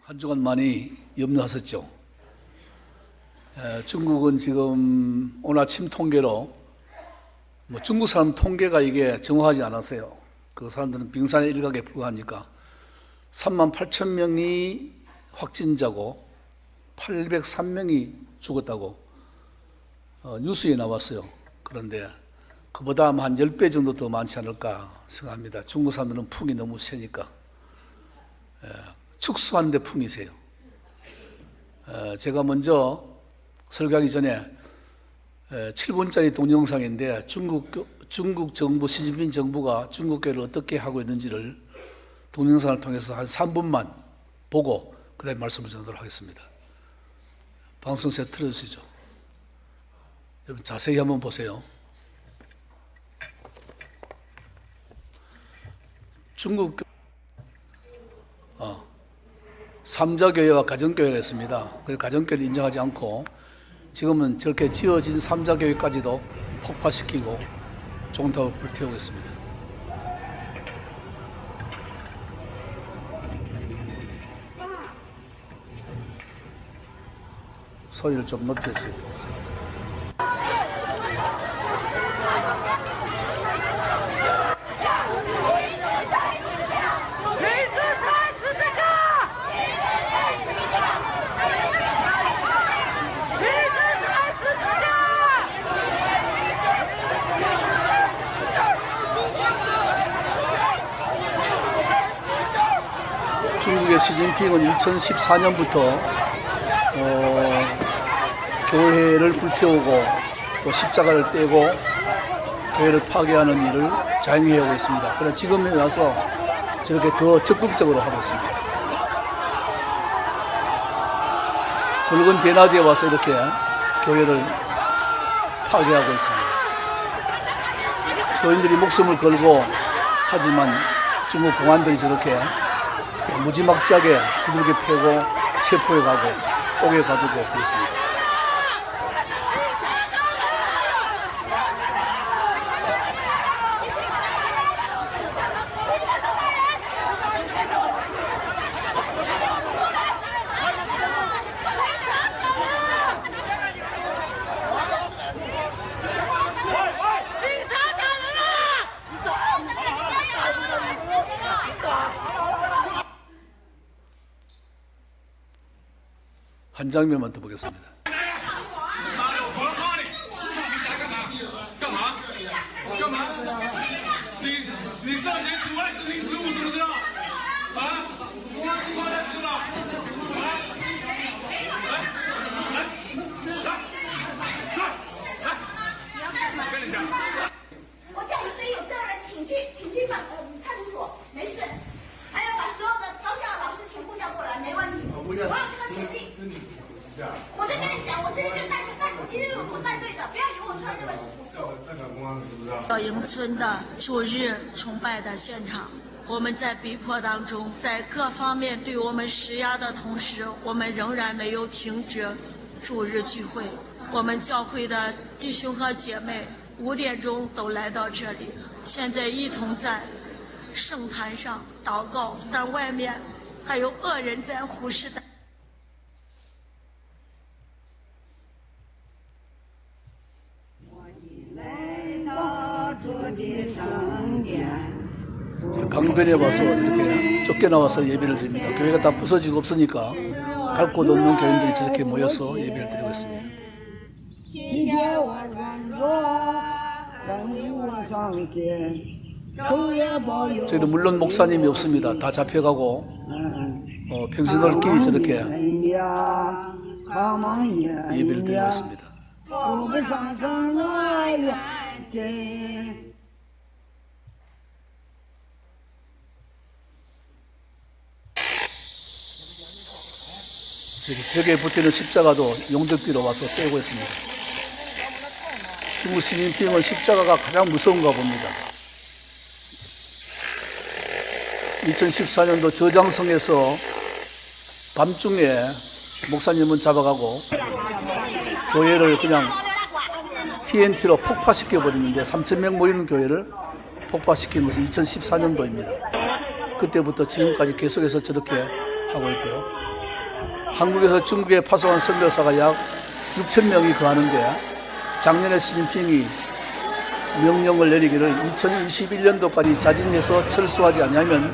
한 주간 많이 염려하셨죠. 중국은 지금 오늘 아침 통계로 중국 사람 통계가 이게 정확하지 않았어요. 그 사람들은 빙산의 일각에 불과하니까 3만 8천 명이 확진자고 803명이 죽었다고 뉴스에 나왔어요. 그런데 그보다 한 10배 정도 더 많지 않을까 생각합니다. 중국 사람들은 풍이 너무 세니까 축소하는데 풍이 세요. 제가 먼저 설교하기 전에 7분짜리 동영상인데 중국 정부, 시진핑 정부가 중국 교회를 어떻게 하고 있는지를 동영상을 통해서 한 3분만 보고 그 다음에 말씀을 전하도록 하겠습니다. 방송세 틀어주시죠. 여러분 자세히 한번 보세요. 중국 삼자교회와 가정교회가 있습니다. 그 가정교회를 인정하지 않고 지금은 저렇게 지어진 삼자교회까지도 폭파시키고 종탑을 불태우고 있습니다. 소리를 좀 높여주세요. 중국의 시진핑은 2014년부터 교회를 불태우고 또 십자가를 떼고 교회를 파괴하는 일을 자행하고 있습니다. 그러나 지금에 와서 저렇게 더 적극적으로 하고 있습니다. 붉은 대낮에 와서 이렇게 교회를 파괴하고 있습니다. 교인들이 목숨을 걸고 하지만 중국 공안들이 저렇게 무지막지하게 두들겨 패고 체포해 가고 옥에 가두고 그렇습니다. 한 장면만 더 보겠습니다.赵营村的主日崇拜的现场，我们在逼迫当中，在各方面对我们施压的同时，我们仍然没有停止主日聚会。我们教会的弟兄和姐妹5点钟都来到这里，现在一同在圣坛上祷告，但外面还有恶人在虎视眈眈。강변에 와서 저렇게 쫓겨나와서 예배를 드립니다. 교회가 다 부서지고 없으니까 갈 곳 없는 교인들이 저렇게 모여서 예배를 드리고 있습니다. 저희는 물론 목사님이 없습니다. 다 잡혀가고 평신도끼리 저렇게 예배를 드리고 있습니다. 저기 벽에 붙이는 십자가도 용접기로 와서 떼고 있습니다. 중국 시진핑은 십자가가 가장 무서운가 봅니다. 2014년도 저장성에서 밤중에 목사님은 잡아가고 교회를 그냥 TNT로 폭파시켜버리는데 3,000명 모이는 교회를 폭파시킨 것은 2014년도입니다. 그때부터 지금까지 계속해서 저렇게 하고 있고요. 한국에서 중국에 파송한 선교사가 약 6천 명이 거하는데 작년에 시진핑이 명령을 내리기를 2021년도까지 자진해서 철수하지 않으면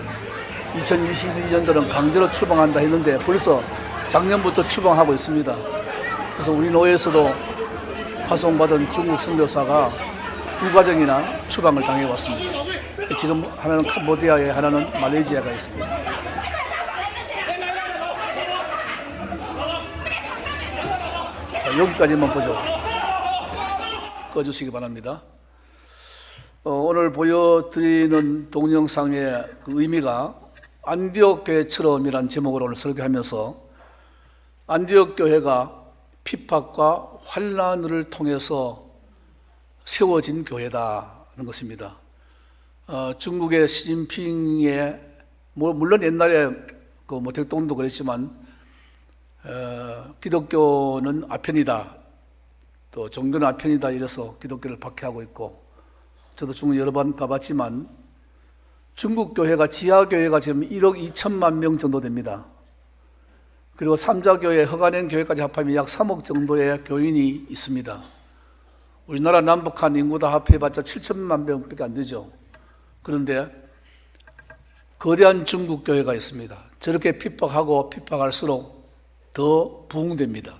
2022년도는 강제로 추방한다 했는데 벌써 작년부터 추방하고 있습니다. 그래서 우리 노회에서도 파송받은 중국 선교사가 두 가정이나 추방을 당해왔습니다. 지금 하나는 캄보디아에, 하나는 말레이시아가 있습니다. 자, 여기까지만 보죠. 꺼주시기 바랍니다. 오늘 보여드리는 동영상의 그 의미가 안디옥 교회처럼이란 제목으로 오늘 설교하면서 안디옥 교회가 핍박과 환난을 통해서 세워진 교회다는 것입니다. 중국의 시진핑의 물론 옛날에 그 대통령도 그랬지만 기독교는 아편이다, 또 종교는 아편이다 이래서 기독교를 박해하고 있고, 저도 중국 여러 번 가봤지만 중국 교회가 지하교회가 지금 1억 2천만 명 정도 됩니다. 그리고 삼자교회, 허가낸 교회까지 합하면 약 3억 정도의 교인이 있습니다. 우리나라 남북한 인구 다 합해봤자 7천만 명밖에 안 되죠. 그런데 거대한 중국 교회가 있습니다. 저렇게 핍박하고 핍박할수록 더 부흥됩니다.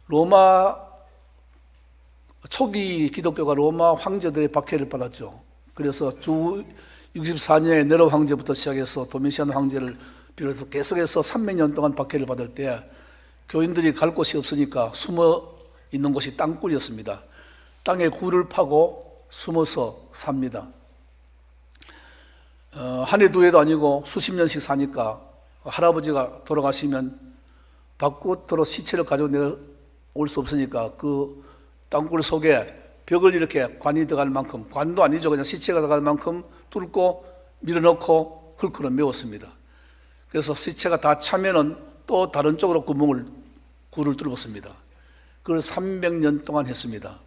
로마 초기 기독교가 로마 황제들의 박해를 받았죠. 그래서 주 64년에 네로 황제부터 시작해서 도미시안 황제를 비롯해서 계속해서 300년 동안 박해를 받을 때 교인들이 갈 곳이 없으니까 숨어 있는 곳이 땅굴이었습니다. 땅에 굴을 파고 숨어서 삽니다. 한 해 두 해도 아니고 수십 년씩 사니까 할아버지가 돌아가시면 밖으로 시체를 가지고 내려올 수 없으니까 그 땅굴 속에 벽을 이렇게 관이 들어갈 만큼, 관도 아니죠, 그냥 시체가 들어갈 만큼 뚫고 밀어넣고 흙으로 메웠습니다. 그래서 시체가 다 차면은 또 다른 쪽으로 굴을 뚫었습니다. 그걸 300년 동안 했습니다.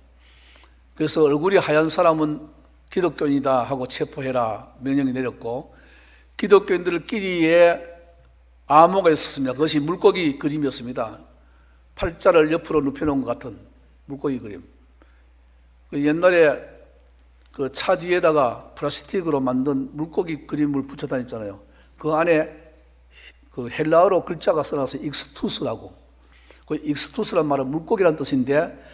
그래서 얼굴이 하얀 사람은 기독교인이다 하고 체포해라 명령이 내렸고, 기독교인들끼리의 암호가 있었습니다. 그것이 물고기 그림이었습니다. 팔자를 옆으로 눕혀놓은 것 같은 물고기 그림. 옛날에 그 차 뒤에다가 플라스틱으로 만든 물고기 그림을 붙여 다녔잖아요. 그 안에 그 헬라어로 글자가 써놔서 익스투스라고. 그 익스투스란 말은 물고기란 뜻인데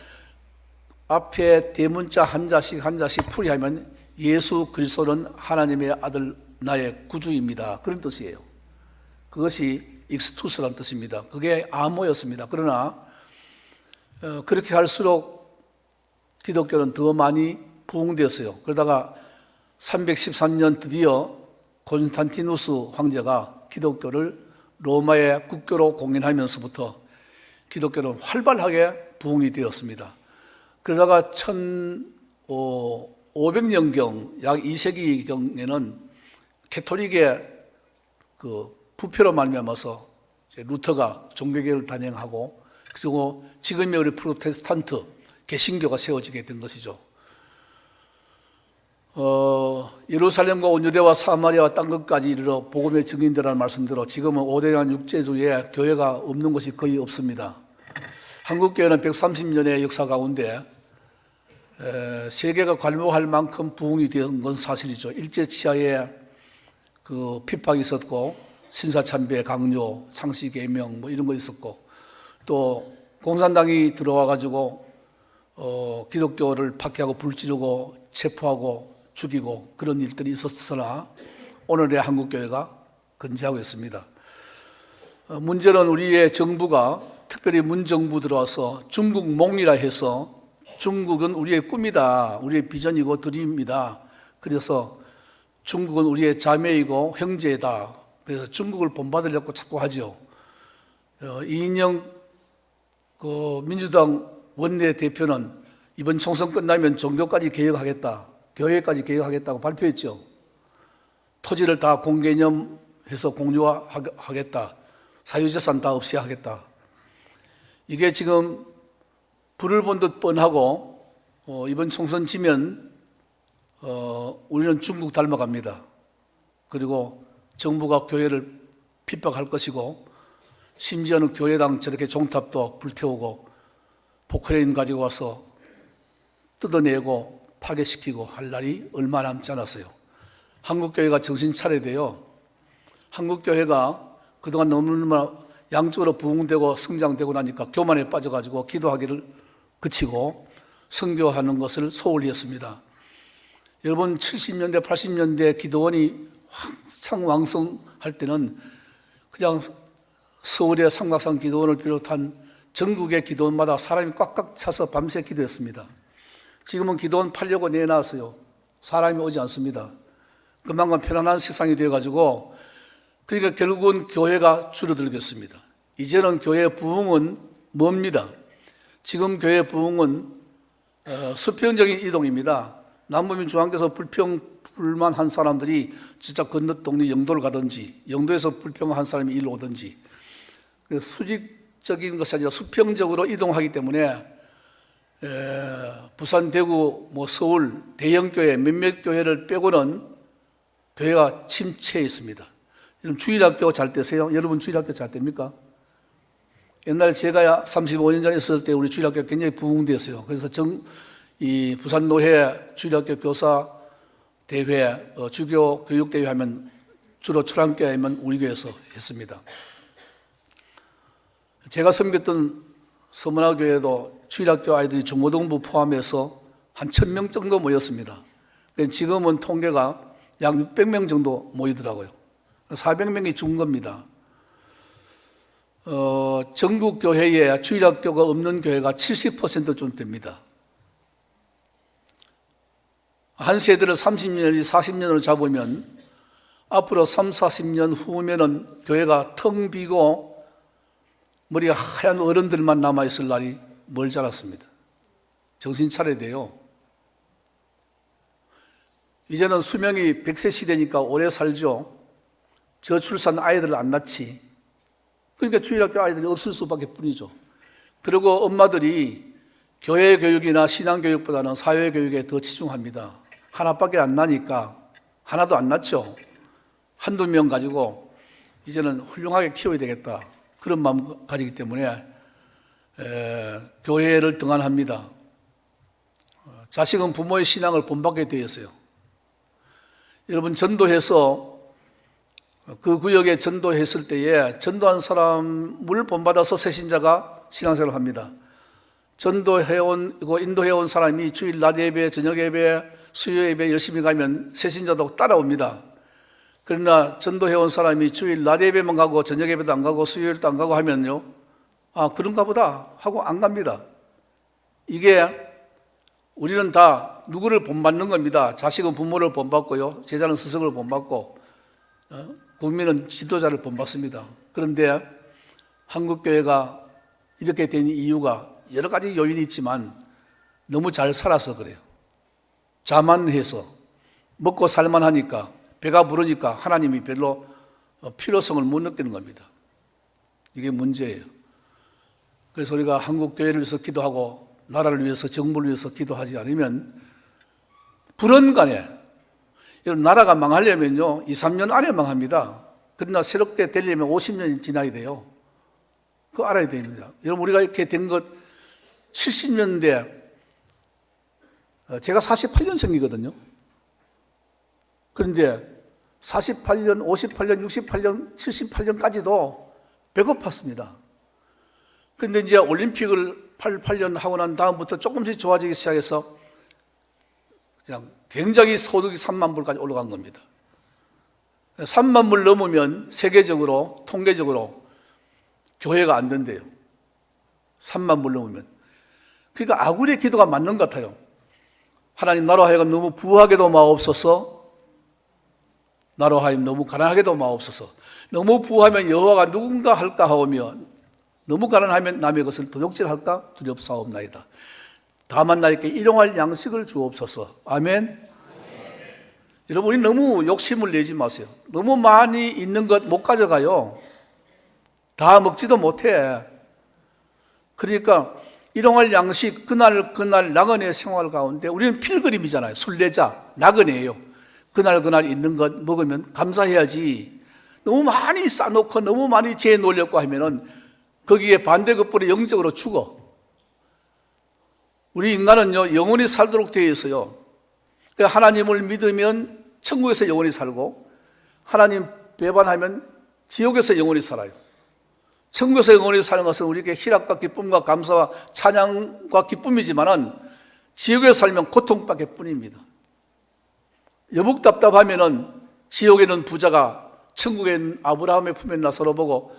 앞에 대문자 한 자씩 풀이하면 예수 그리스도는 하나님의 아들 나의 구주입니다. 그런 뜻이에요. 그것이 익스투스라는 뜻입니다. 그게 암호였습니다. 그러나 그렇게 할수록 기독교는 더 많이 부흥되었어요. 그러다가 313년 드디어 콘스탄티누스 황제가 기독교를 로마의 국교로 공인하면서부터 기독교는 활발하게 부흥이 되었습니다. 그러다가 1500년경, 약 2세기경에는 캐톨릭의 그 부패로 말미암아서 루터가 종교개혁을 단행하고, 그리고 지금의 우리 프로테스탄트 개신교가 세워지게 된 것이죠. 예루살렘과 온유대와 사마리아와 땅끝까지 이르러 복음의 증인되라는 말씀대로 지금은 5대양 육제주에 교회가 없는 곳이 거의 없습니다. 한국교회는 130년의 역사 가운데 세계가 관복할 만큼 부흥이 된 건 사실이죠. 일제치하에 그 핍박이 있었고, 신사참배 강요, 창씨개명 이런 거 있었고, 또 공산당이 들어와 가지고 기독교를 박해하고 불지르고 체포하고 죽이고 그런 일들이 있었으나 오늘의 한국교회가 건재하고 있습니다. 문제는 우리의 정부가, 특별히 문정부 들어와서 중국몽이라 해서 중국은 우리의 꿈이다, 우리의 비전이고 드림입니다. 그래서 중국은 우리의 자매이고 형제다. 그래서 중국을 본받으려고 자꾸 하죠. 이인영 민주당 원내대표는 이번 총선 끝나면 종교까지 개혁하겠다, 교회까지 개혁하겠다고 발표했죠. 토지를 다 공개념해서 공유화하겠다, 사유재산 다 없이 하겠다. 이게 지금 불을 본 듯 뻔하고 이번 총선 지면 우리는 중국 닮아갑니다. 그리고 정부가 교회를 핍박할 것이고 심지어는 교회당 저렇게 종탑도 불태우고 포크레인 가지고 와서 뜯어내고 파괴시키고 할 날이 얼마 남지 않았어요. 한국교회가 정신 차려야 돼요. 한국교회가 그동안 너무나 양쪽으로 부흥되고 성장되고 나니까 교만에 빠져가지고 기도하기를 그치고 선교하는 것을 소홀히 했습니다. 여러분 70년대 80년대 기도원이 한창 왕성할 때는 그냥 서울의 삼각산 기도원을 비롯한 전국의 기도원마다 사람이 꽉꽉 차서 밤새 기도했습니다. 지금은 기도원 팔려고 내놨어요. 사람이 오지 않습니다. 그만큼 편안한 세상이 되어가지고 그러니까 결국은 교회가 줄어들겠습니다. 이제는 교회 부흥은 뭡니다? 지금 교회 부흥은 수평적인 이동입니다. 남부민 중앙교에서 불평불만한 사람들이 진짜 건너 동네 영도를 가든지 영도에서 불평한 사람이 일로 오든지 수직적인 것이 아니라 수평적으로 이동하기 때문에 부산, 대구, 서울 대형교회 몇몇 교회를 빼고는 교회가 침체해 있습니다. 여러분 주일학교 잘 되세요? 여러분 주일학교 잘 됩니까? 옛날에 제가 35년 전에 있을 때 우리 주일학교가 굉장히 부흥되었어요. 그래서 이 부산노회 주일학교 교사 대회, 주교 교육대회 하면 주로 출항교회 하면 우리 교회에서 했습니다. 제가 섬겼던 서문화교회도 주일학교 아이들이 중고등부 포함해서 한 1000명 정도 모였습니다. 지금은 통계가 약 600명 정도 모이더라고요. 400명이 준 겁니다. 전국 교회에 주일학교가 없는 교회가 70%쯤 됩니다. 한 세대를 30년, 40년으로 잡으면 앞으로 3, 40년 후면은 교회가 텅 비고 머리가 하얀 어른들만 남아있을 날이 멀지 않았습니다. 정신 차려야 돼요. 이제는 수명이 100세 시대니까 오래 살죠. 저출산 아이들을 안 낳지. 그러니까 주일학교 아이들이 없을 수밖에 뿐이죠. 그리고 엄마들이 교회 교육이나 신앙 교육보다는 사회 교육에 더 치중합니다. 하나밖에 안 나니까 하나도 안 낳죠. 한두 명 가지고 이제는 훌륭하게 키워야 되겠다. 그런 마음 가지기 때문에 교회를 등한합니다. 자식은 부모의 신앙을 본받게 되어 있어요. 여러분 전도해서 그 구역에 전도했을 때에 전도한 사람을 본받아서 새신자가 신앙생활을 합니다. 전도해온, 인도해온 사람이 주일 낮 예배, 저녁 예배, 수요 예배 열심히 가면 새신자도 따라옵니다. 그러나 전도해온 사람이 주일 낮 예배만 가고 저녁 예배도 안 가고 수요일도 안 가고 하면요, 아 그런가 보다 하고 안 갑니다. 이게 우리는 다 누구를 본받는 겁니다. 자식은 부모를 본받고요, 제자는 스승을 본받고 국민은 지도자를 본받습니다. 그런데 한국교회가 이렇게 된 이유가 여러 가지 요인이 있지만 너무 잘 살아서 그래요. 자만해서 먹고 살만하니까 배가 부르니까 하나님이 별로 필요성을 못 느끼는 겁니다. 이게 문제예요. 그래서 우리가 한국교회를 위해서 기도하고 나라를 위해서 정부를 위해서 기도하지 않으면 불언간에 여러분 나라가 망하려면요 2, 3년 안에 망합니다. 그러나 새롭게 되려면 50년이 지나야 돼요. 그거 알아야 됩니다. 여러분 우리가 이렇게 된 것 70년대 제가 48년생이거든요. 그런데 48년, 58년, 68년, 78년까지도 배고팠습니다. 그런데 이제 올림픽을 88년 하고 난 다음부터 조금씩 좋아지기 시작해서 그냥 굉장히 소득이 3만 불까지 올라간 겁니다. 3만 불 넘으면 세계적으로, 통계적으로 교회가 안 된대요. 3만 불 넘으면. 그러니까 아굴의 기도가 맞는 것 같아요. 하나님 나로 하여금 너무 부하게도 마옵소서, 나로 하여금 너무 가난하게도 마옵소서. 너무 부하면 여호와가 누군가 할까 하오며 너무 가난하면 남의 것을 도둑질할까 두렵사옵나이다. 다만 나에게 일용할 양식을 주옵소서. 아멘. 여러분 우리 너무 욕심을 내지 마세요. 너무 많이 있는 것 못 가져가요. 다 먹지도 못해. 그러니까 일용할 양식 그날 나그네 생활 가운데 우리는 필그림이잖아요. 순례자 나그네예요. 그날 있는 것 먹으면 감사해야지. 너무 많이 쌓아놓고 너무 많이 재놓으려고 하면은 거기에 반대급부로 영적으로 죽어. 우리 인간은요, 영원히 살도록 되어 있어요. 그러니까 하나님을 믿으면 천국에서 영원히 살고, 하나님 배반하면 지옥에서 영원히 살아요. 천국에서 영원히 사는 것은 우리에게 희락과 기쁨과 감사와 찬양과 기쁨이지만은 지옥에서 살면 고통밖에 뿐입니다. 여북 답답하면은 지옥에는 부자가 천국에 있는 아브라함의 품에 나사로 보고,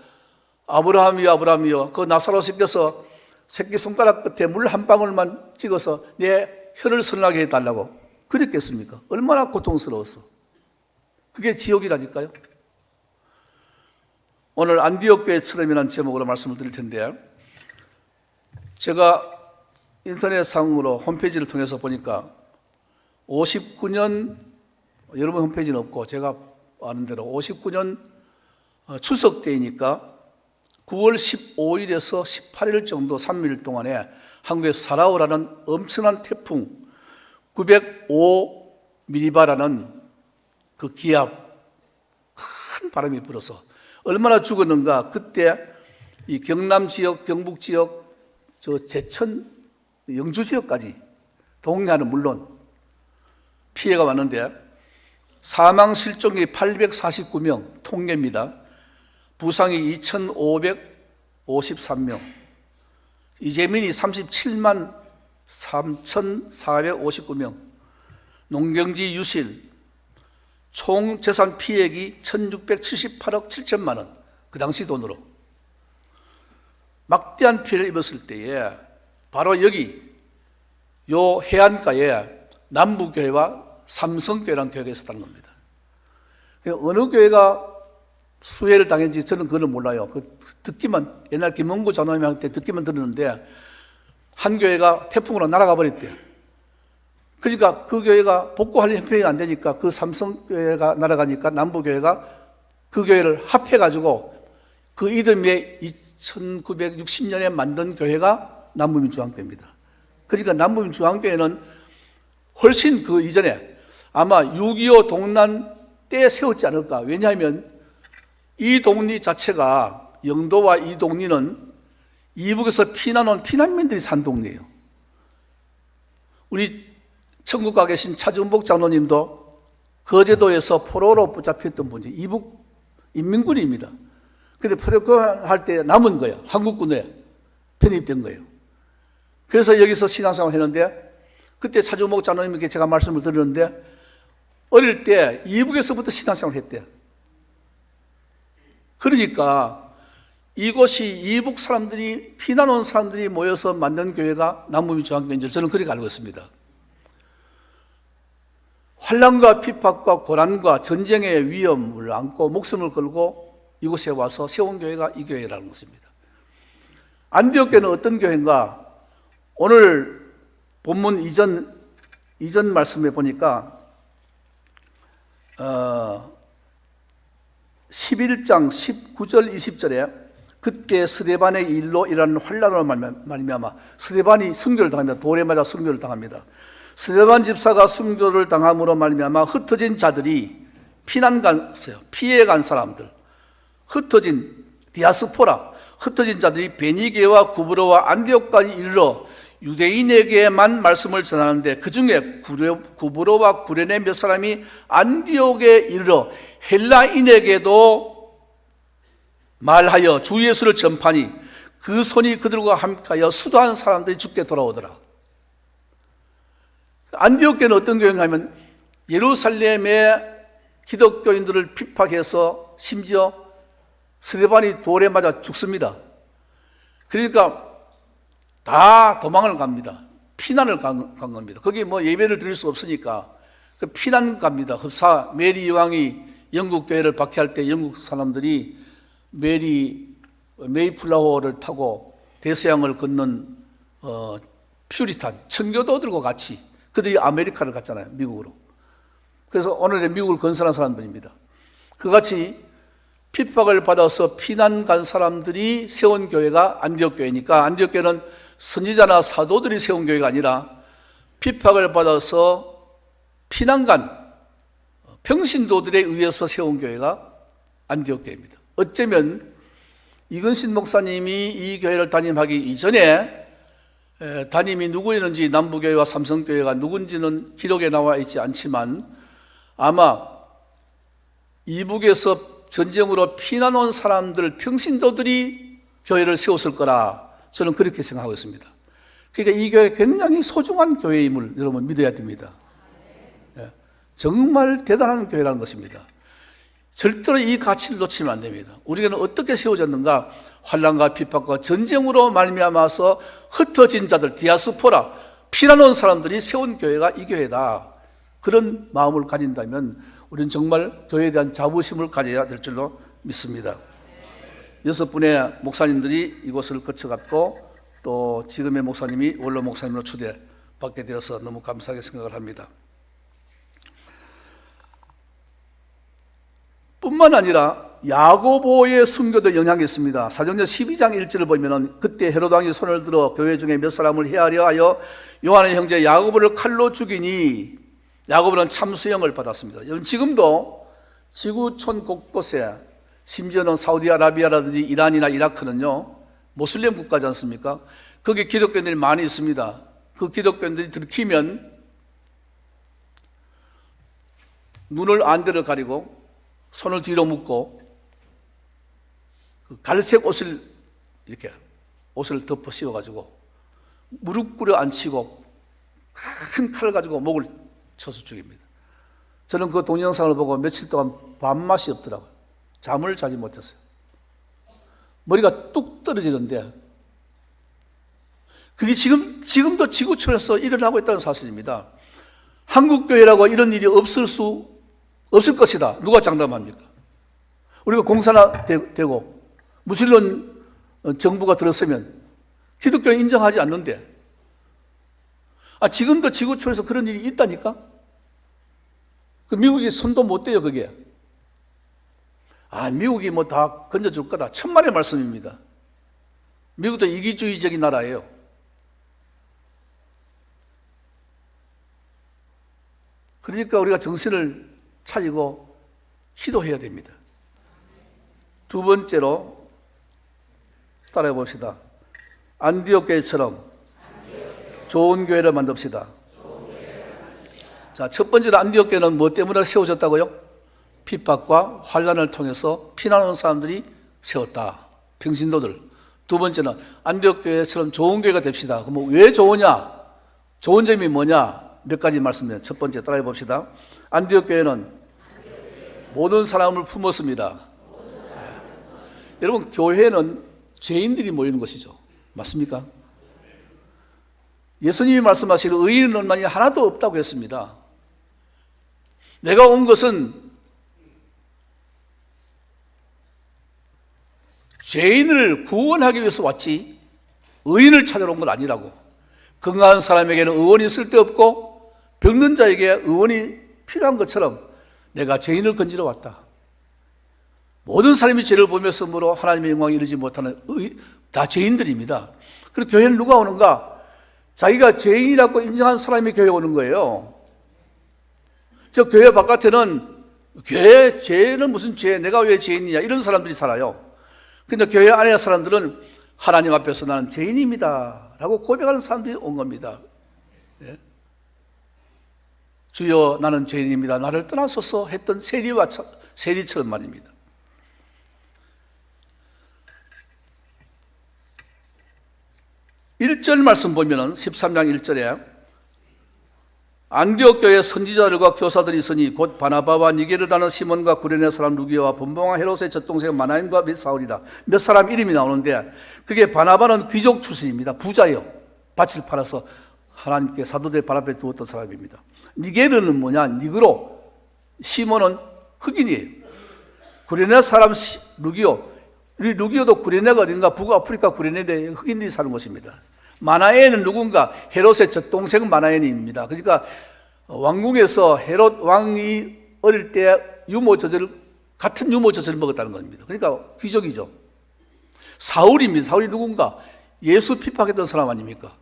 아브라함이여 아브라함이여, 그 나사로 새겨서 새끼손가락 끝에 물 한 방울만 찍어서 내 혀를 선하게 해달라고 그랬겠습니까? 얼마나 고통스러웠어. 그게 지옥이라니까요. 오늘 안디옥 교회처럼이라는 제목으로 말씀을 드릴 텐데, 제가 인터넷상으로 홈페이지를 통해서 보니까 59년, 여러분 홈페이지는 없고 제가 아는 대로 59년 추석 때이니까 9월 15일에서 18일 정도 3일 동안에 한국의 사라오라는 엄청난 태풍 905밀리바라는 그 기압, 큰 바람이 불어서 얼마나 죽었는가. 그때 이 경남 지역, 경북 지역, 저 제천, 영주 지역까지, 동해안은 물론 피해가 왔는데 사망 실종이 849명 통계입니다. 부상이 2,553명, 이재민이 37만 3,459명, 농경지 유실, 총 재산 피해액이 1,678억 7천만 원, 그 당시 돈으로 막대한 피해를 입었을 때에 바로 여기 요 해안가에 남부교회와 삼성교회라는 교회가 있었다는 겁니다. 어느 교회가 수해를 당했는지 저는 그걸 몰라요. 듣기만, 옛날 김원구 장로님한테 듣기만 들었는데 한 교회가 태풍으로 날아가 버렸대요. 그러니까 그 교회가 복구할 형편이 안 되니까 그 삼성교회가 날아가니까 남부교회가 그 교회를 합해가지고 그 이듬해 1960년에 만든 교회가 남부민중앙교회입니다. 그러니까 남부민중앙교회는 훨씬 그 이전에 아마 6.25 동란 때 세웠지 않을까. 왜냐하면 이 동리 자체가, 영도와 이 동리는 이북에서 피난 온 피난민들이 산 동네예요. 우리 천국 가 계신 차준복 장로님도 거제도에서 포로로 붙잡혔던 분이 이북 인민군입니다. 그런데 포로할 때 남은 거예요. 한국군에 편입된 거예요. 그래서 여기서 신앙생활을 했는데, 그때 차준복 장로님께 제가 말씀을 드렸는데 어릴 때 이북에서부터 신앙생활을 했대요. 그러니까 이곳이 이북 사람들이, 피난 온 사람들이 모여서 만든 교회가 남부민중앙교회인 줄 저는 그렇게 알고 있습니다. 환난과 핍박과 고난과 전쟁의 위험을 안고 목숨을 걸고 이곳에 와서 세운 교회가 이 교회라는 것입니다. 안디옥 교회는 어떤 교회인가? 오늘 본문 이전 말씀에 보니까 11장 19절 20절에 그때 스데반의 일로 일하는 환난으로 말미암아, 스데반이 순교를 당합니다. 돌에 맞아 순교를 당합니다. 스데반 집사가 순교를 당함으로 말미암아 흩어진 자들이 피난 갔어요. 피해 간 사람들, 흩어진 디아스포라, 흩어진 자들이 베니게와 구브로와 안디옥까지 이르러 유대인에게만 말씀을 전하는데, 그 중에 구브로와 구레네 몇 사람이 안디옥에 이르러 헬라인에게도 말하여 주 예수를 전파하니 그 손이 그들과 함께하여 수도한 사람들이 죽게 돌아오더라. 안디옥 교회는 어떤 교회인가 하면 예루살렘의 기독교인들을 핍박해서 심지어 스데반이 돌에 맞아 죽습니다. 그러니까 다 도망을 갑니다. 피난을 간 겁니다. 거기 뭐 예배를 드릴 수 없으니까 피난 갑니다. 흡사 메리 여왕이 영국 교회를 박해할 때 영국 사람들이 메이플라워를 타고 대서양을 걷는 퓨리탄 청교도들과 같이 그들이 아메리카를 갔잖아요. 미국으로. 그래서 오늘의 미국을 건설한 사람들입니다. 그같이 핍박을 받아서 피난 간 사람들이 세운 교회가 안디옥 교회니까, 안디옥 교회는 선지자나 사도들이 세운 교회가 아니라 핍박을 받아서 피난 간 평신도들에 의해서 세운 교회가 안디옥 교회입니다. 어쩌면 이근신 목사님이 이 교회를 담임하기 이전에 담임이 누구였는지, 남부교회와 삼성교회가 누군지는 기록에 나와 있지 않지만 아마 이북에서 전쟁으로 피난 온 사람들, 평신도들이 교회를 세웠을 거라 저는 그렇게 생각하고 있습니다. 그러니까 이 교회가 굉장히 소중한 교회임을 여러분 믿어야 됩니다. 정말 대단한 교회라는 것입니다. 절대로 이 가치를 놓치면 안 됩니다. 우리는 어떻게 세워졌는가? 환난과 핍박과 전쟁으로 말미암아서 흩어진 자들, 디아스포라, 피난 온 사람들이 세운 교회가 이 교회다. 그런 마음을 가진다면 우리는 정말 교회에 대한 자부심을 가져야 될 줄로 믿습니다. 6분의 목사님들이 이곳을 거쳐갔고 또 지금의 목사님이 원로 목사님으로 초대받게 되어서 너무 감사하게 생각을 합니다. 뿐만 아니라 야고보의 순교도 영향이 있습니다. 사도행전 12장 1절을 보면 그때 헤롯 왕이 손을 들어 교회 중에 몇 사람을 해하려 하여 요한의 형제 야고보를 칼로 죽이니 야고보는 참수형을 받았습니다. 여러분, 지금도 지구촌 곳곳에, 심지어는 사우디아라비아라든지 이란이나 이라크는요 모슬림 국가지 않습니까? 거기 기독교인들이 많이 있습니다. 그 기독교인들이 들키면 눈을 안대를 가리고 손을 뒤로 묶고 갈색 옷을 이렇게 옷을 덮어 씌워가지고 무릎 꿇어 앉히고 큰 칼을 가지고 목을 쳐서 죽입니다. 저는 그 동영상을 보고 며칠 동안 밥맛이 없더라고요. 잠을 자지 못했어요. 머리가 뚝 떨어지는데 그게 지금도 지구촌에서 일어나고 있다는 사실입니다. 한국교회라고 이런 일이 없을 것이다. 누가 장담합니까? 우리가 공산화되고 무슬림 정부가 들었으면 기독교는 인정하지 않는데 지금도 지구촌에서 그런 일이 있다니까? 그 미국이 손도 못 대요, 그게. 미국이 뭐 다 건져줄 거다. 천만의 말씀입니다. 미국도 이기주의적인 나라예요. 그러니까 우리가 정신을 차리고 기도해야 됩니다. 두 번째로 따라해 봅시다. 안디옥 교회처럼 좋은 교회를 만듭시다. 자, 첫 번째로 안디옥 교회는 뭐 때문에 세워졌다고요? 핍박과 환난을 통해서 피난 온 사람들이 세웠다. 평신도들. 두 번째는 안디옥 교회처럼 좋은 교회가 됩시다. 그럼 왜 좋으냐? 좋은 점이 뭐냐? 몇 가지 말씀드려요. 첫 번째 따라해 봅시다. 안디옥 교회는 모든 사람을 품었습니다. 여러분, 교회는 죄인들이 모이는 것이죠. 맞습니까? 예수님이 말씀하시기를 의인은 만이 하나도 없다고 했습니다. 내가 온 것은 죄인을 구원하기 위해서 왔지 의인을 찾아러 온 건 아니라고. 건강한 사람에게는 의원이 쓸데없고 병든 자에게 의원이 필요한 것처럼 내가 죄인을 건지러 왔다. 모든 사람이 죄를 보면서 뭐로 하나님의 영광에 이르지 못하는 다 죄인들입니다. 그리고 교회는 누가 오는가? 자기가 죄인이라고 인정한 사람이 교회에 오는 거예요. 저 교회 바깥에는 죄는 무슨 죄, 내가 왜 죄인이냐 이런 사람들이 살아요. 근데 교회 안의 사람들은 하나님 앞에서 나는 죄인입니다 라고 고백하는 사람들이 온 겁니다. 예? 주여 나는 죄인입니다, 나를 떠나소서 했던 세리처럼 말입니다. (1절) 말씀 보면은 13장 1절에 안디옥 교회에 선지자들과 교사들이 있으니 곧 바나바와 니게르라는 시몬과 구레네 사람 루기오와 분봉왕 헤롯의 젖동생 마나임과 몇 사울이라. 몇 사람 이름이 나오는데 그게 바나바는 귀족 출신입니다. 부자예요. 밭을 팔아서 하나님께 사도들 발 앞에 두었던 사람입니다. 니게르는 뭐냐? 니그로. 시몬은 흑인이에요. 구레네 사람 루기오. 우리 루기오도 구레네가 어딘가 북아프리카 구레네에 흑인들이 사는 곳입니다. 마나엔은 누군가? 헤롯의 젖동생 마나엔입니다. 그러니까 왕궁에서 헤롯 왕이 어릴 때 같은 유모젖을 먹었다는 겁니다. 그러니까 귀족이죠. 사울입니다. 사울이 누군가? 예수 핍박했던 사람 아닙니까?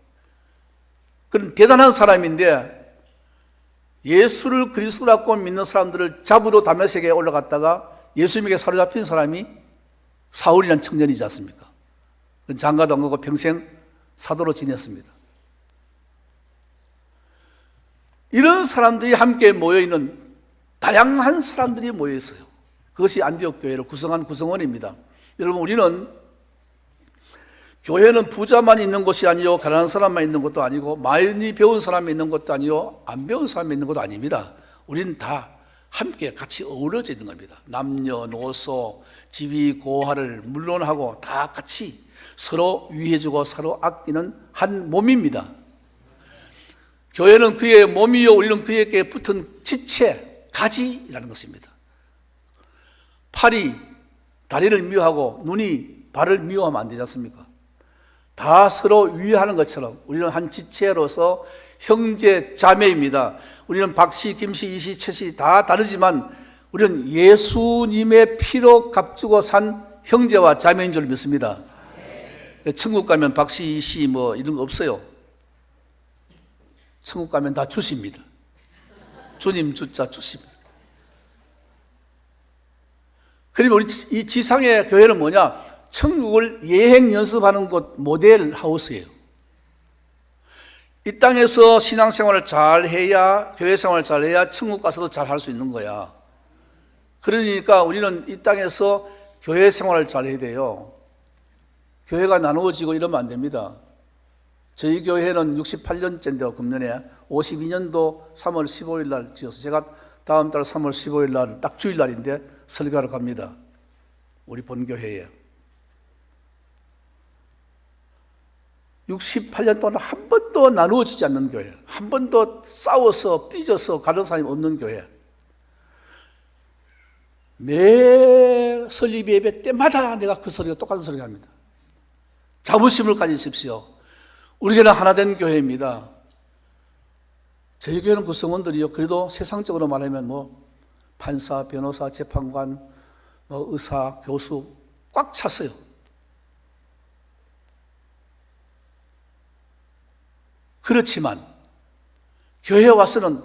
그런 대단한 사람인데 예수를 그리스도라고 믿는 사람들을 잡으러 다메섹에 올라갔다가 예수님에게 사로잡힌 사람이 사울이라는 청년이지 않습니까? 장가도 안 가고 평생 사도로 지냈습니다. 이런 사람들이 함께 모여있는 다양한 사람들이 모여있어요. 그것이 안디옥 교회를 구성한 구성원입니다. 여러분, 우리는 교회는 부자만 있는 곳이 아니요, 가난한 사람만 있는 것도 아니고, 많이 배운 사람이 있는 것도 아니요, 안 배운 사람이 있는 것도 아닙니다. 우리는 다 함께 같이 어우러져 있는 겁니다. 남녀노소, 지위 고하를 물론하고 다 같이 서로 위해주고 서로 아끼는 한 몸입니다. 교회는 그의 몸이요, 우리는 그에게 붙은 지체, 가지라는 것입니다. 팔이 다리를 미워하고 눈이 발을 미워하면 안 되지 않습니까? 다 서로 위하는 것처럼 우리는 한 지체로서 형제 자매입니다. 우리는 박씨, 김씨, 이씨, 최씨 다 다르지만 우리는 예수님의 피로 값주고 산 형제와 자매인 줄 믿습니다. 천국 가면 박씨, 이씨 뭐 이런 거 없어요. 천국 가면 다 주십니다. 주님 주자 주십니다. 그러면 우리 이 지상의 교회는 뭐냐? 천국을 예행 연습하는 곳, 모델 하우스예요. 이 땅에서 신앙생활을 잘 해야, 교회 생활을 잘 해야 천국 가서도 잘 할 수 있는 거야. 그러니까 우리는 이 땅에서 교회 생활을 잘 해야 돼요. 교회가 나누어지고 이러면 안 됩니다. 저희 교회는 68년째인데요, 금년에 52년도 3월 15일 날 지어서 제가 다음 달 3월 15일 날 딱 주일날인데 설교하러 갑니다. 우리 본교회에. 68년 동안 한 번도 나누어지지 않는 교회, 한 번도 싸워서 삐져서 가는 사람이 없는 교회. 매 설립 예배 때마다 내가 그 소리가 똑같은 소리가 합니다. 자부심을 가지십시오. 우리 교회는 하나된 교회입니다. 저희 교회는 구성원들이요, 그래도 세상적으로 말하면 뭐 판사, 변호사, 재판관, 뭐 의사, 교수 꽉 찼어요. 그렇지만 교회에 와서는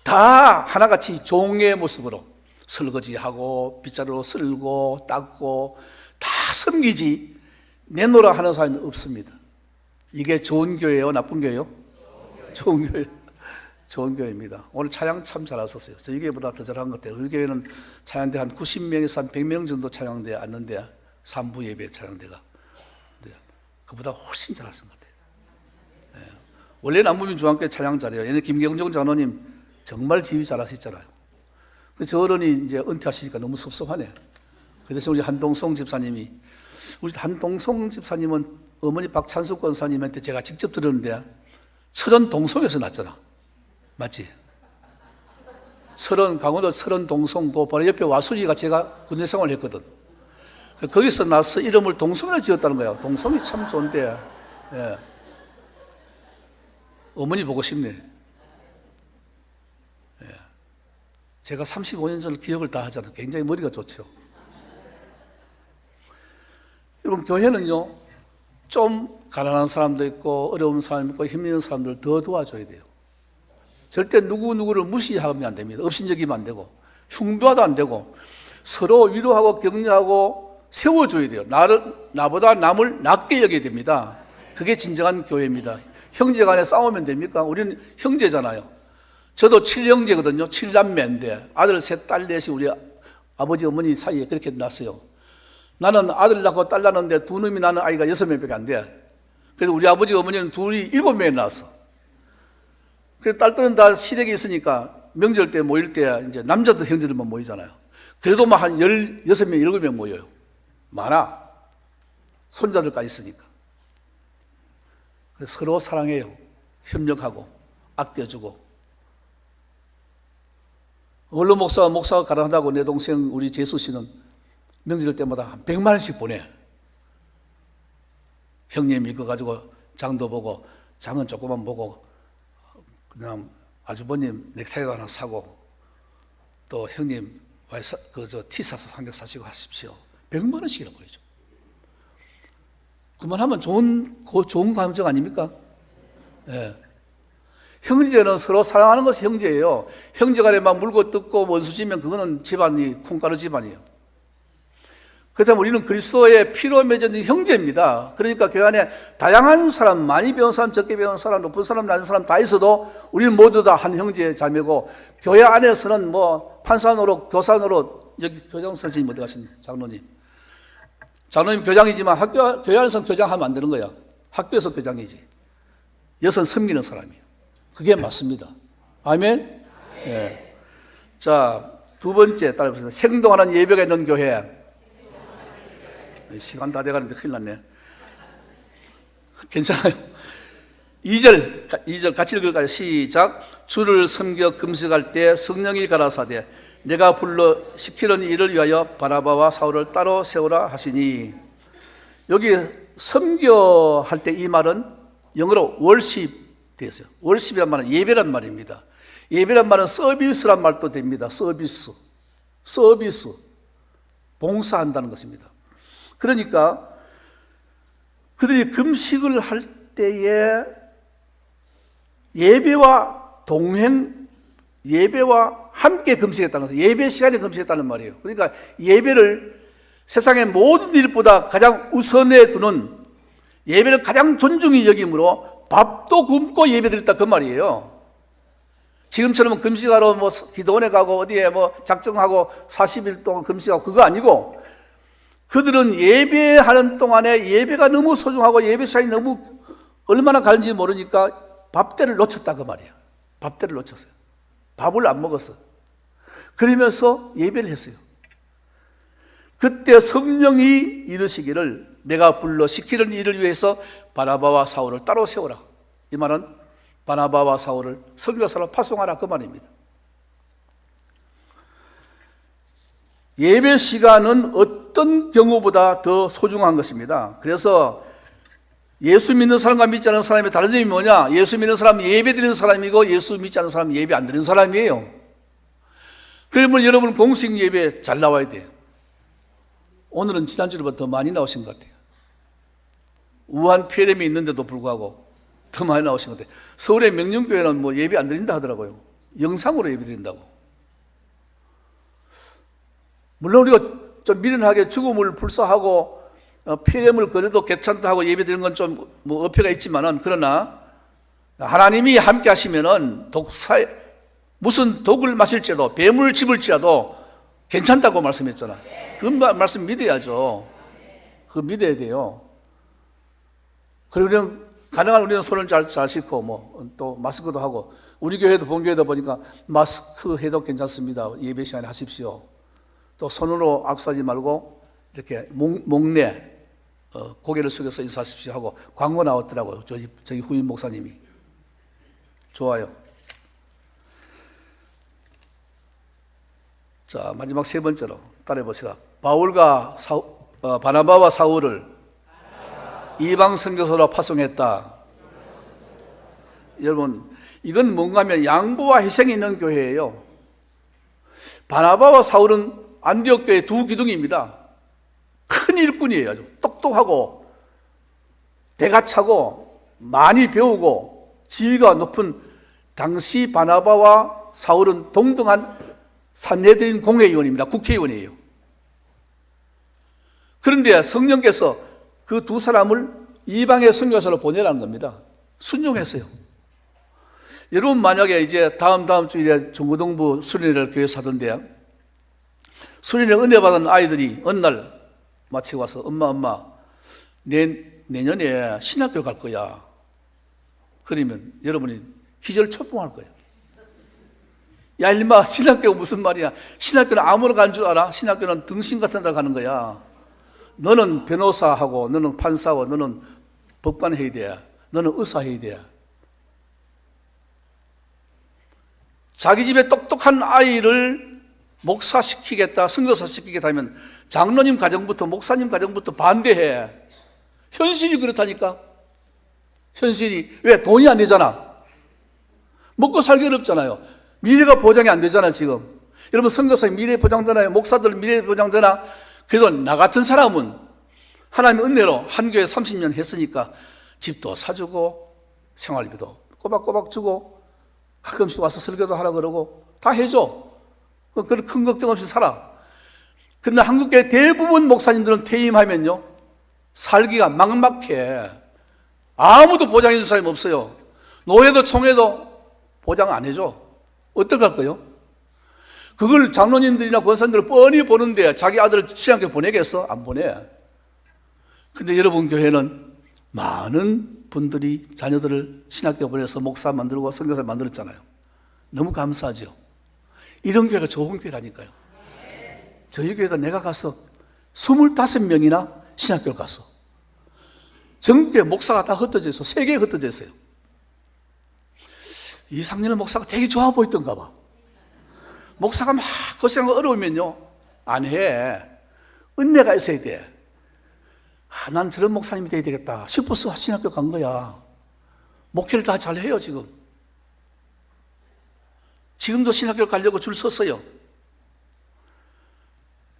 다 하나같이 종의 모습으로 설거지하고 빗자루로 쓸고 닦고 다 섬기지 내놓으라 하는 사람이 없습니다. 이게 좋은 교회예요? 나쁜 교회예요? 좋은 교회. 좋은 교회입니다. 오늘 찬양 참 잘하셨어요. 저희 교회보다 더 잘한 것 같아요. 우리 교회는 찬양대 한 90명에서 한 100명 정도 찬양대 왔는데 3부 예배 찬양대가. 네. 그보다 훨씬 잘하신 것 같아요. 네. 원래 남부민 중앙교회 찬양 잘해요. 얘는 김경정 장로님 정말 지휘 잘하시잖아요. 저 어른이 이제 은퇴하시니까 너무 섭섭하네. 그 대신 우리 한동성 집사님이, 우리 한동성 집사님은 어머니 박찬숙 권사님한테 제가 직접 들었는데 철원 동성에서 났잖아. 맞지? 철원, 강원도 철원 동성, 그 바로 옆에 와수리가 제가 군대 생활을 했거든. 거기서 나서 이름을 동성이라 지었다는 거야. 동성이 참 좋은데, 예. 어머니 보고 싶네. 예. 제가 35년 전을 기억을 다 하잖아요. 굉장히 머리가 좋죠. 여러분, 교회는요, 좀 가난한 사람도 있고, 어려운 사람도 있고, 힘있는 사람들을 더 도와줘야 돼요. 절대 누구누구를 무시하면 안 됩니다. 업신여기면 안 되고, 흉보도 안 되고, 서로 위로하고 격려하고 세워줘야 돼요. 나보다 남을 낮게 여겨야 됩니다. 그게 진정한 교회입니다. 형제 간에 싸우면 됩니까? 우리는 형제잖아요. 저도 7형제거든요. 7남매인데 아들 셋, 딸 넷이 우리 아버지 어머니 사이에 그렇게 났어요. 나는 아들 낳고 딸 낳았는데 두 놈이 낳는 아이가 6명밖에 안 돼. 그래서 우리 아버지 어머니는 둘이 7명이 낳았어. 그래서 딸들은 다 시댁에 있으니까 명절 때 모일 때 이제 남자들 형제들만 모이잖아요. 그래도 막 한 16명, 7명 모여요. 많아. 손자들까지 있으니까. 그래서 서로 사랑해요. 협력하고 아껴주고. 원로 목사가 가난하다고 내 동생 우리 재수 씨는 명절 때마다 한 100만 원씩 보내. 형님이 그거 가지고 장도 보고, 장은 조금만 보고, 그냥 아주버님 넥타이도 하나 사고, 또 형님 티 사서 한 개 사시고 하십시오. 100만 원씩이나 보여줘. 그만하면 좋은 감정 아닙니까? 예. 형제는 서로 사랑하는 것이 형제예요. 형제간에 막 물고 뜯고 원수지면 그거는 집안이 콩가루 집안이에요. 그렇다면 우리는 그리스도의 피로 맺은 형제입니다. 그러니까 교회 안에 다양한 사람, 많이 배운 사람, 적게 배운 사람, 높은 사람, 낮은 사람 다 있어도 우리는 모두 다 한 형제 자매고, 교회 안에서는 뭐 판사 노릇, 교사 노릇, 여기 교장 선생님 어디 가신 장로님. 장로님 교장이지만 교회 안에서는 교장하면 안 되는 거야. 학교에서 교장이지. 여기서는 섬기는 사람이에요. 그게 맞습니다. 아멘? 예. 자, 두 번째 따라해보세요. 생동하는 예배가 있는 교회. 시간 다 돼가는데 큰일 났네. 괜찮아요. 2절 같이 읽을까요? 시작. 주를 섬겨 금식할 때 성령이 가라사대 내가 불러 시키는 일을 위하여 바나바와 사울을 따로 세우라 하시니, 여기 섬겨할 때 이 말은 영어로 월십 되었어요. 월십이란 말은 예배란 말입니다. 예배란 말은 서비스란 말도 됩니다. 서비스. 봉사한다는 것입니다. 그러니까 그들이 금식을 할 때에 예배와 함께 금식했다는 것은 예배 시간에 금식했다는 말이에요. 그러니까 예배를 세상의 모든 일보다 가장 우선에 두는, 예배를 가장 존중히 여김으로 밥도 굶고 예배드렸다 그 말이에요. 지금처럼 금식하러 뭐 기도원에 가고 어디에 뭐 작정하고 40일 동안 금식하고 그거 아니고, 그들은 예배하는 동안에 예배가 너무 소중하고 예배 시간이 너무 얼마나 가는지 모르니까 밥때를 놓쳤다 그 말이에요. 밥때를 놓쳤어요. 밥을 안 먹었어. 그러면서 예배를 했어요. 그때 성령이 이르시기를 내가 불러 시키는 일을 위해서 바나바와 사울을 따로 세우라. 이 말은 바나바와 사울을 선교사로 파송하라 그 말입니다. 예배 시간은 어떤 경우보다 더 소중한 것입니다. 그래서 예수 믿는 사람과 믿지 않는 사람의 다른 점이 뭐냐? 예수 믿는 사람은 예배 드리는 사람이고 예수 믿지 않는 사람은 예배 안 드리는 사람이에요. 그러면 여러분 공식 예배 잘 나와야 돼요. 오늘은 지난주보다 더 많이 나오신 것 같아요. 우한 폐렴이 있는데도 불구하고 더 많이 나오신 것 같아요. 서울의 명륜교회는 뭐 예배 안 드린다 하더라고요. 영상으로 예배 드린다고. 물론 우리가 좀 미련하게 죽음을 불사하고 폐렴을 거려도 괜찮다 하고 예배 드리는 건 좀 뭐 어폐가 있지만은, 그러나 하나님이 함께 하시면은 무슨 독을 마실지라도 뱀을 집을지라도 괜찮다고 말씀했잖아. 그 말씀 믿어야죠. 그거 믿어야 돼요. 그리고 그냥 가능한 우리는 손을 잘 씻고 뭐 또 마스크도 하고, 우리 교회도 본교회도 보니까 마스크 해도 괜찮습니다. 예배 시간에 하십시오. 또 손으로 악수하지 말고 이렇게 목내 고개를 숙여서 인사하십시오 하고 광고 나왔더라고요. 저희 후임 목사님이. 좋아요. 자, 마지막 세 번째로 따라해 봅시다. 바나바와 사울을 이방 선교사로 파송했다. 여러분, 이건 뭔가 하면 양보와 희생이 있는 교회예요. 바나바와 사울은 안디옥 교회 두 기둥입니다. 큰 일꾼이에요. 아주 똑똑하고 대가 차고 많이 배우고 지위가 높은, 당시 바나바와 사울은 동등한 산헤드린 공회의원입니다. 국회의원이에요. 그런데 성령께서 그 두 사람을 이방의 선교사로 보내라는 겁니다. 순종했어요. 여러분 만약에 이제 다음 주에 중고등부 수련회를 교회 사던데요. 수련회 은혜 받은 아이들이 어느 날 마치고 와서 엄마 내년에 신학교 갈 거야. 그러면 여러분이 기절초풍할 거예요. 야 일마, 신학교가 무슨 말이야? 신학교는 아무나 가는 줄 알아? 신학교는 등신 같은 데 가는 거야. 너는 변호사하고 너는 판사하고 너는 법관 해야 돼. 너는 의사 해야 돼. 자기 집에 똑똑한 아이를 목사시키겠다, 선교사 시키겠다 하면 장로님 가정부터 목사님 가정부터 반대해. 현실이 그렇다니까. 현실이. 왜? 돈이 안 되잖아. 먹고 살기 어렵잖아요. 미래가 보장이 안 되잖아 지금. 여러분 선교사의 미래 보장되나요? 목사들 미래 보장되나? 그래도 나 같은 사람은 하나님의 은혜로 한 교회 30년 했으니까 집도 사주고 생활비도 꼬박꼬박 주고 가끔씩 와서 설교도 하라 그러고 다 해줘. 그런 큰 걱정 없이 살아. 그러나 한국교회 대부분 목사님들은 퇴임하면요, 살기가 막막해. 아무도 보장해 줄 사람이 없어요. 노예도 총회도 보장 안 해줘. 어떡할까요? 그걸 장로님들이나 권사님들 뻔히 보는데 자기 아들을 신학교 보내겠어? 안 보내. 근데 여러분 교회는 많은 분들이 자녀들을 신학교 보내서 목사 만들고 선교사 만들었잖아요. 너무 감사하죠. 이런 교회가 좋은 교회라니까요. 저희 교회가 내가 가서 25명이나 신학교를 갔어. 전국에 목사가 다 흩어져 있어. 세계에 흩어져 있어요. 이상렬 목사가 되게 좋아 보이던가 봐. 목사가 막 고생하고 어려우면요, 안 해. 은혜가 있어야 돼. 난 저런 목사님이 돼야 되겠다 싶어서 신학교 간 거야. 목회를 다 잘해요. 지금도 신학교 가려고 줄 섰어요.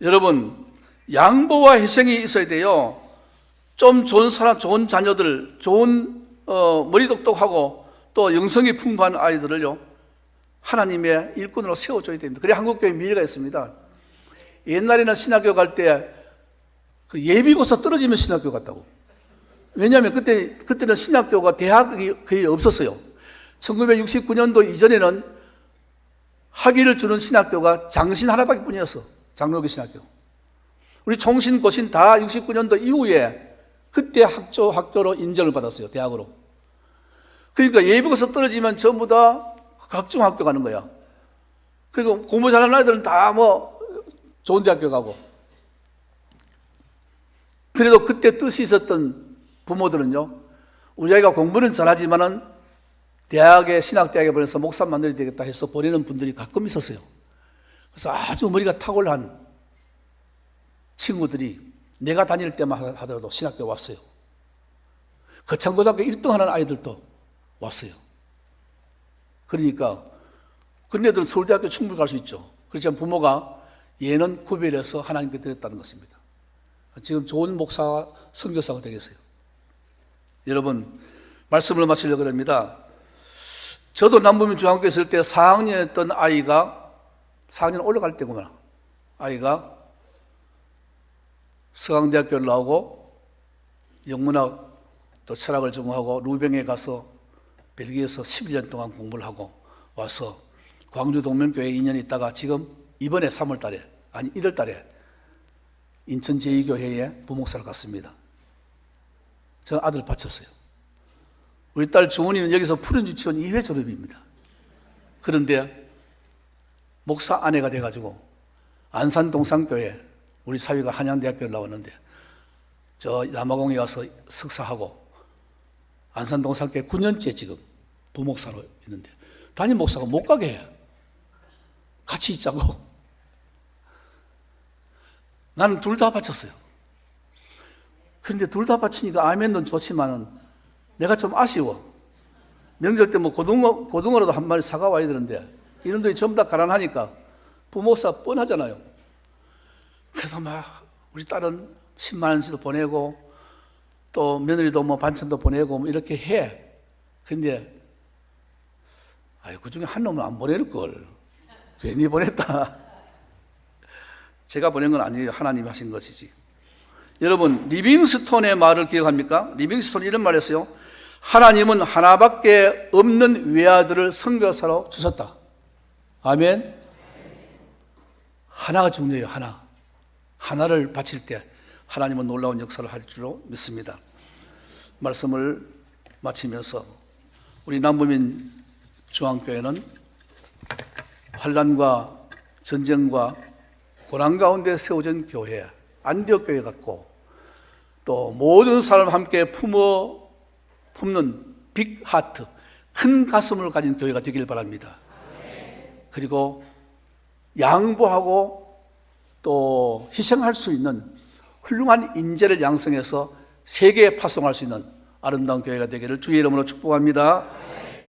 여러분, 양보와 희생이 있어야 돼요. 좀 좋은 사람, 좋은 자녀들, 좋은 머리 똑똑하고 또 영성이 풍부한 아이들을요, 하나님의 일꾼으로 세워줘야 됩니다. 그래 한국교회 미래가 있습니다. 옛날에는 신학교 갈 때 그 예비고사 떨어지면 신학교 갔다고. 왜냐하면 그때는 신학교가 대학이 거의 없었어요. 1969년도 이전에는 학위를 주는 신학교가 장신 하나밖에 뿐이었어. 장로교 신학교. 우리 총신, 고신 다 69년도 이후에 그때 학교로 인정을 받았어요. 대학으로. 그러니까 예비고사 떨어지면 전부 다 각종 학교 가는 거야. 그리고 공부 잘하는 아이들은 다 좋은 대학교 가고. 그래도 그때 뜻이 있었던 부모들은요, 우리 아이가 공부는 잘하지만은 신학대학에 보내서 목사 만들어야 되겠다 해서 보내는 분들이 가끔 있었어요. 그래서 아주 머리가 탁월한 친구들이 내가 다닐 때만 하더라도 신학교 왔어요. 거창고등학교 1등 하는 아이들도 왔어요. 그러니까 그네들은 서울대학교 충분히 갈 수 있죠. 그렇지만 부모가 얘는 구별해서 하나님께 드렸다는 것입니다. 지금 좋은 목사와 선교사가 되겠어요. 여러분, 말씀을 마치려고 합니다. 저도 남부민 중학교에 있을 때 4학년이었던 아이가 4학년 올라갈 때구나. 아이가 서강대학교를 나오고 영문학 또 철학을 전공하고 루병에 가서 벨기에에서 11년 동안 공부를 하고 와서 광주 동명교회에 2년 있다가 지금 이번에 1월 달에 인천 제2교회에 부목사를 갔습니다. 저는 아들 바쳤어요. 우리 딸 주은이는 여기서 푸른 유치원 2회 졸업입니다. 그런데 목사 아내가 돼가지고 안산 동산교회 우리 사위가 한양대학교를 나왔는데 저 남아공에 가서 석사하고 안산 동산교회 9년째 지금 부목사로 있는데 담임 목사가 못 가게 해. 같이 있자고. 나는 둘 다 바쳤어요. 그런데 둘 다 바치니까 아멘은 좋지만은 내가 좀 아쉬워. 명절 때 고등어라도 한 마리 사가와야 되는데 이놈들이 전부 다 가난하니까 부목사 뻔하잖아요. 그래서 우리 딸은 10만 원씩도 보내고 또 며느리도 반찬도 보내고 이렇게 해. 근데 그 중에 한 놈은 안 보낼 걸. 괜히 보냈다. 제가 보낸 건 아니에요. 하나님이 하신 것이지. 여러분, 리빙스톤의 말을 기억합니까? 리빙스톤이 이런 말을 했어요. 하나님은 하나밖에 없는 외아들을 선교사로 주셨다. 아멘. 하나가 중요해요. 하나를 바칠 때 하나님은 놀라운 역사를 할 줄로 믿습니다. 말씀을 마치면서 우리 남부민 중앙교회는 환난과 전쟁과 고난 가운데 세워진 교회, 안디옥 교회 같고 또 모든 사람 함께 품는 빅 하트, 큰 가슴을 가진 교회가 되길 바랍니다. 그리고 양보하고 또 희생할 수 있는 훌륭한 인재를 양성해서 세계에 파송할 수 있는 아름다운 교회가 되기를 주의 이름으로 축복합니다.